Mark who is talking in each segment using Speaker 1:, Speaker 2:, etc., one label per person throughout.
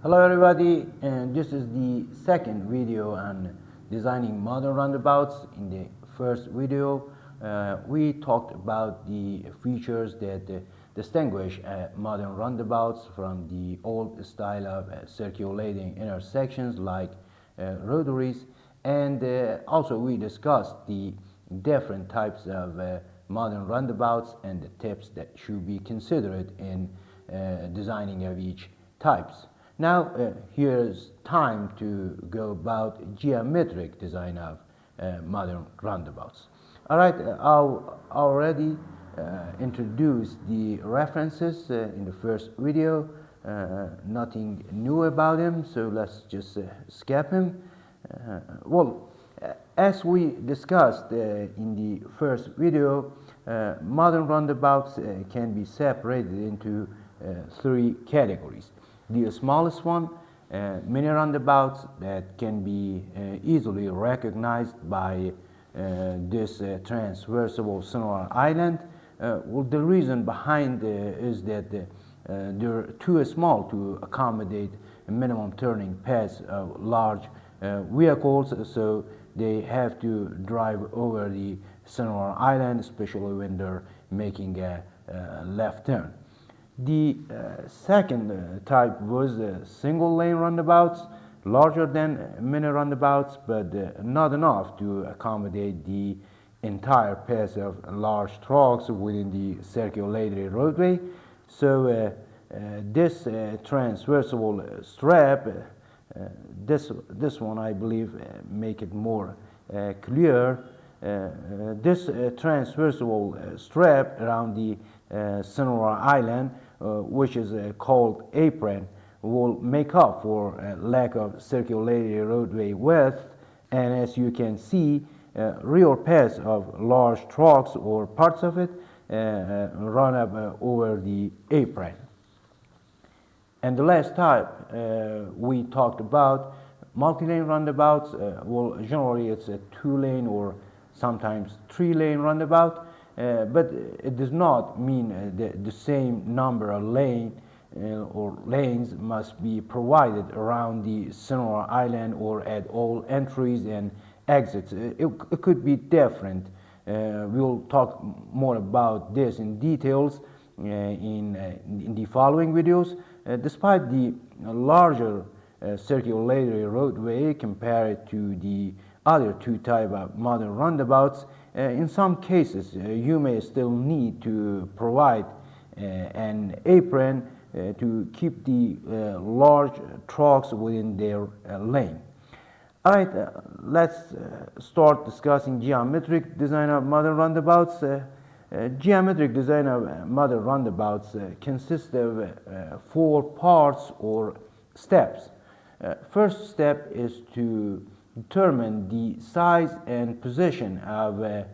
Speaker 1: Hello everybody, and this is the second video on designing modern roundabouts. In the first video, we talked about the features that distinguish modern roundabouts from the old style of circulating intersections like rotaries, and also we discussed the different types of modern roundabouts and the tips that should be considered in designing of each types. Now, here's time to go about geometric design of modern roundabouts. All right, I'll already introduced the references in the first video. Nothing new about them, so let's just skip him. As we discussed in the first video, modern roundabouts can be separated into three categories. The smallest one, mini roundabouts that can be easily recognized by this transversable center island. The reason behind is that they're too small to accommodate a minimum turning paths of large vehicles, so they have to drive over the center island, especially when they're making a left turn. The second type was single lane roundabouts, larger than mini roundabouts, but not enough to accommodate the entire path of large trucks within the circulatory roadway. So this transversable strap, this one I believe make it more clear. This transversable strap around the center island, which is called apron, will make up for lack of circulatory roadway width, and as you can see, rear paths of large trucks or parts of it run up over the apron. And the last type we talked about, multi-lane roundabouts. Generally it's a 2-lane or sometimes 3-lane roundabout, but it does not mean the same number of lanes must be provided around the center island or at all entries and exits. It could be different. We'll talk more about this in details in the following videos. Despite the larger circulatory roadway compared to the other two types of modern roundabouts, in some cases you may still need to provide an apron to keep the large trucks within their lane. All right, let's start discussing geometric design of modern roundabouts. Geometric design of modern roundabouts consists of 4 parts or steps. First step is to determine the size and position of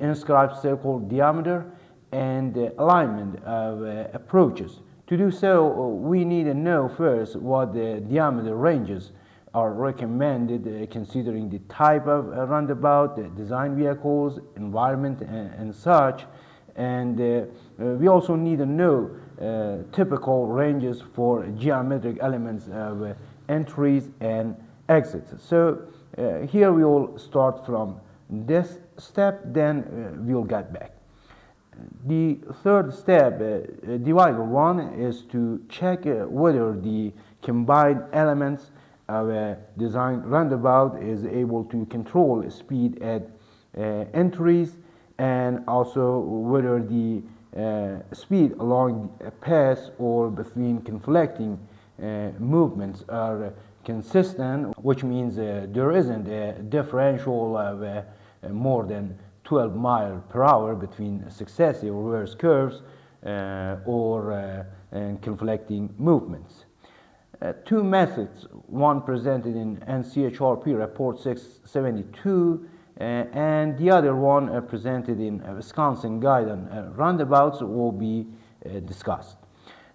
Speaker 1: inscribed circle diameter and alignment of approaches. To do so, we need to know first what the diameter ranges are recommended considering the type of roundabout, the design vehicles, environment, and such. And we also need to know typical ranges for geometric elements of entries and exits. So here we will start from this step, then we'll get back. The third step, divider 1, is to check whether the combined elements of a design roundabout is able to control speed at entries, and also whether the speed along a path or between conflicting movements are consistent, which means there isn't a differential of more than 12 miles per hour between successive reverse curves or conflicting movements. 2 methods, one presented in NCHRP Report 672 and the other one presented in Wisconsin Guide on Roundabouts, will be discussed.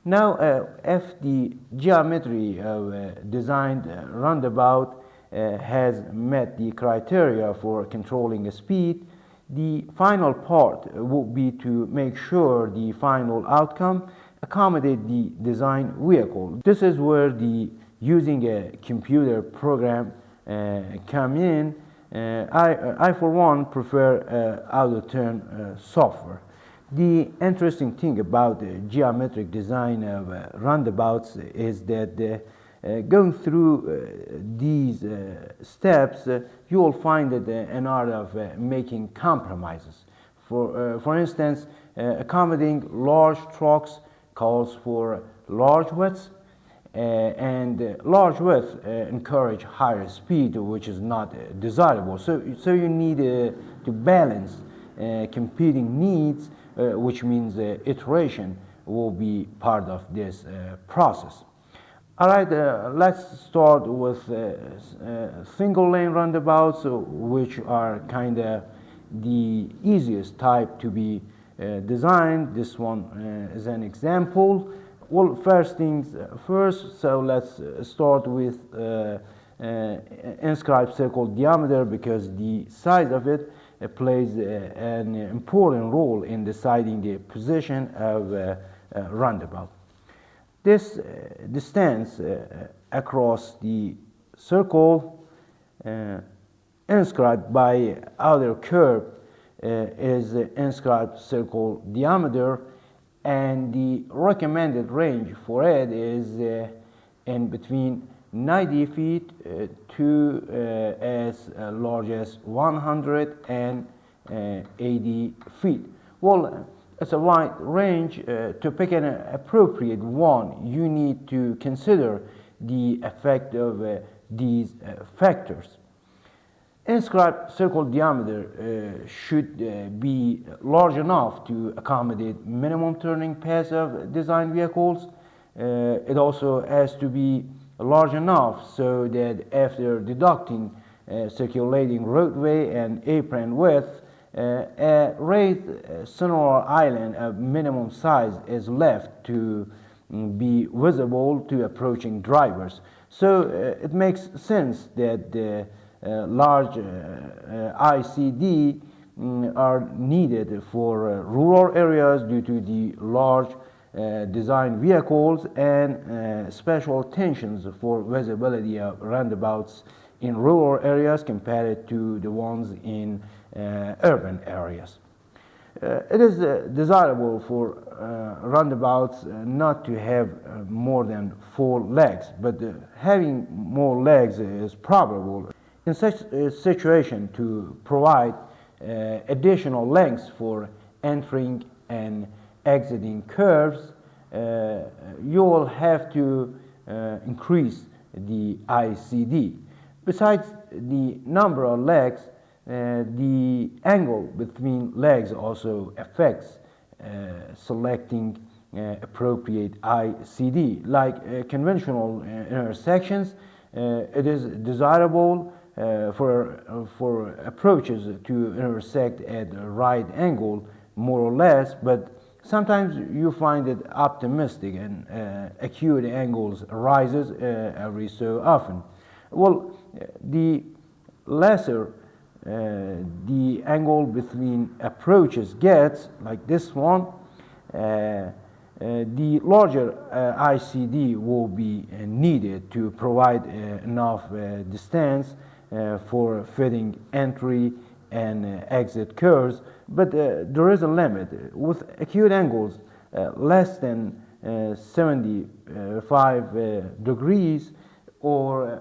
Speaker 1: Now, if the geometry of designed roundabout has met the criteria for controlling the speed, the final part will be to make sure the final outcome accommodate the design vehicle. This is where the using a computer program come in. I for one prefer auto-turn software. The interesting thing about the geometric design of roundabouts is that going through these steps, you will find that an art of making compromises. For instance, accommodating large trucks calls for large widths, and large widths encourage higher speed, which is not desirable. So you need to balance competing needs, which means iteration will be part of this process. All right, let's start with single lane roundabouts, which are kind of the easiest type to be designed. This one is an example. Well, first things first, so let's start with inscribed circle diameter, because the size of it plays an important role in deciding the position of a roundabout. This distance across the circle inscribed by outer curve is inscribed circle diameter, and the recommended range for it is in between 90 feet to as large as 180 feet. Well, it's a wide range. To pick an appropriate one, you need to consider the effect of these factors. Inscribed circle diameter should be large enough to accommodate minimum turning paths of design vehicles. It also has to be large enough so that after deducting circulating roadway and apron width, a raised center island of minimum size is left to be visible to approaching drivers. So it makes sense that large ICD are needed for rural areas due to the large design vehicles and special attentions for visibility of roundabouts in rural areas compared to the ones in urban areas. It is desirable for roundabouts not to have more than 4 legs, but having more legs is probable. In such a situation, to provide additional lengths for entering and exiting curves, you will have to increase the ICD. Besides the number of legs, the angle between legs also affects selecting appropriate ICD. Like conventional intersections, it is desirable for approaches to intersect at a right angle, more or less, but sometimes you find it optimistic and acute angles arises every so often. Well, the lesser the angle between approaches gets, like this one, the larger ICD will be needed to provide enough distance for fitting entry and exit curves, but there is a limit. With acute angles less than 75 degrees, or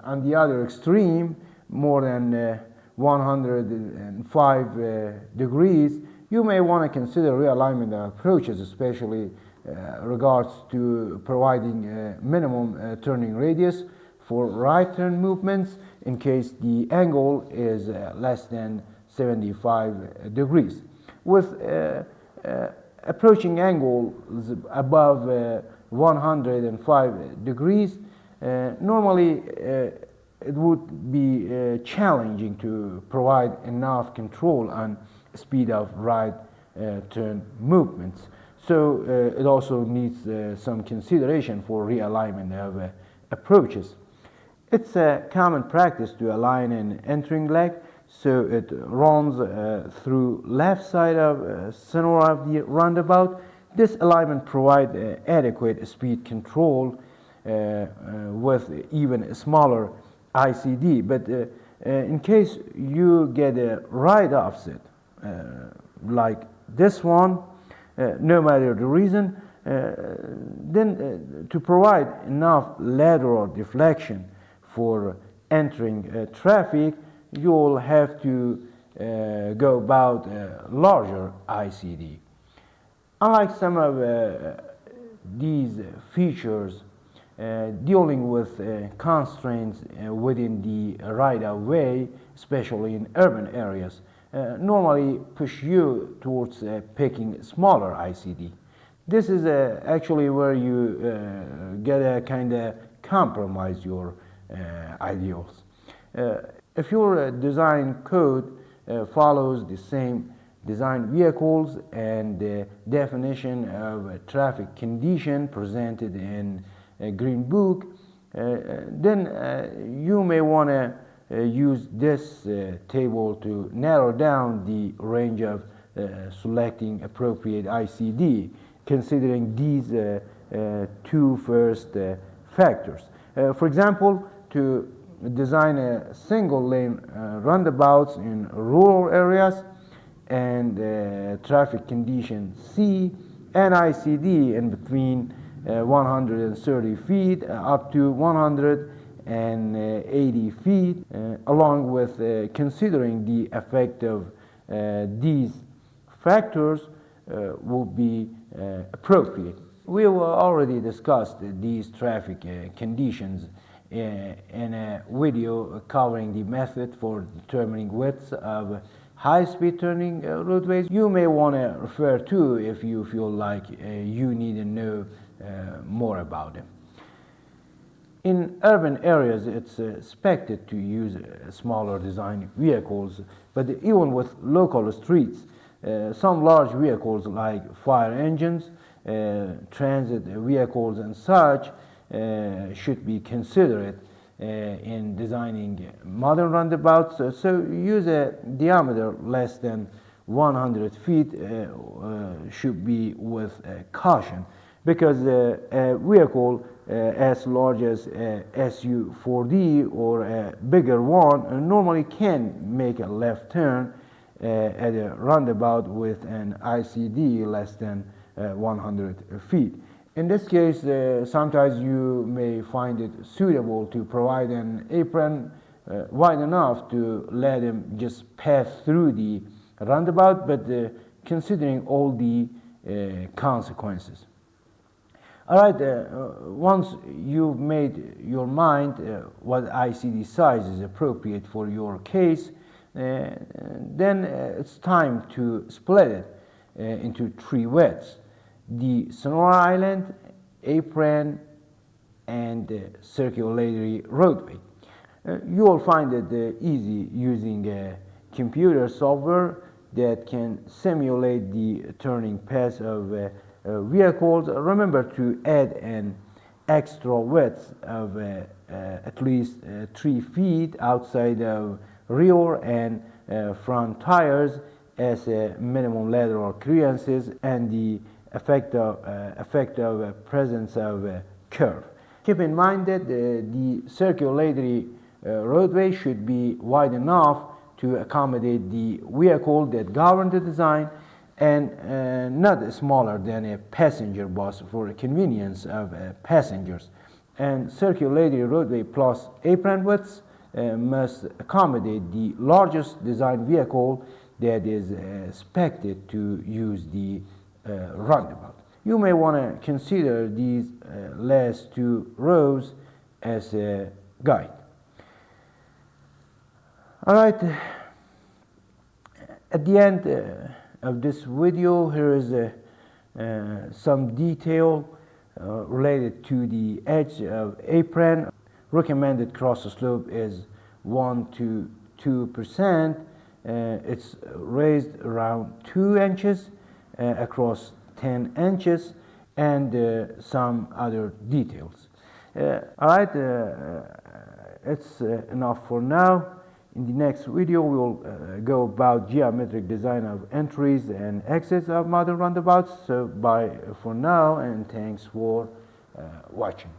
Speaker 1: on the other extreme, more than 105 degrees, you may want to consider realignment of approaches, especially regards to providing minimum turning radius for right turn movements in case the angle is less than 75 degrees. With approaching angles above 105 degrees, normally it would be challenging to provide enough control on speed of right turn movements. So it also needs some consideration for realignment of approaches. It's a common practice to align an entering leg so it runs through left side of center of the roundabout This alignment provides adequate speed control with even a smaller ICD, but in case you get a right offset like this one, no matter the reason, then to provide enough lateral deflection for entering traffic, you'll have to go about a larger ICD. Unlike some of these features dealing with constraints within the right-of-way, especially in urban areas, normally push you towards picking smaller ICD. This is actually where you get a kind of compromise your ideals. If your design code follows the same design vehicles and the definition of a traffic condition presented in a green book, then you may want to use this table to narrow down the range of selecting appropriate ICD, considering these two first factors. For example, to design a single lane roundabouts in rural areas and traffic condition C and ICD in between 130 feet up to 180 feet, along with considering the effect of these factors will be appropriate. We have already discussed these traffic conditions in a video covering the method for determining widths of high-speed turning roadways. You may want to refer to if you feel like you need to know more about them. In urban areas, it's expected to use smaller design vehicles, but even with local streets, some large vehicles like fire engines, transit vehicles and such should be considered in designing modern roundabouts. So use a diameter less than 100 feet should be with caution, because a vehicle as large as a SU4D or a bigger one normally can make a left turn at a roundabout with an ICD less than 100 feet. In this case, sometimes you may find it suitable to provide an apron wide enough to let him just pass through the roundabout, but considering all the consequences. All right, once you've made your mind what ICD size is appropriate for your case, then it's time to split it into three widths: the Sonora Island, apron, and circulatory roadway. You will find it easy using computer software that can simulate the turning path of vehicles. Remember to add an extra width of at least 3 feet outside of rear and front tires as minimum lateral clearances and the effect of presence of curve. Keep in mind that the circulatory roadway should be wide enough to accommodate the vehicle that governs the design, and not smaller than a passenger bus for the convenience of passengers. And circulatory roadway plus apron widths must accommodate the largest design vehicle that is expected to use the roundabout. You may want to consider these last two rows as a guide. All right, at the end of this video, here is some detail related to the edge of apron. Recommended cross slope is 1 to 2%. It's raised around 2 inches across 10 inches, and some other details. All right, it's enough for now. In the next video, we will go about geometric design of entries and exits of modern roundabouts. So bye for now, and thanks for watching.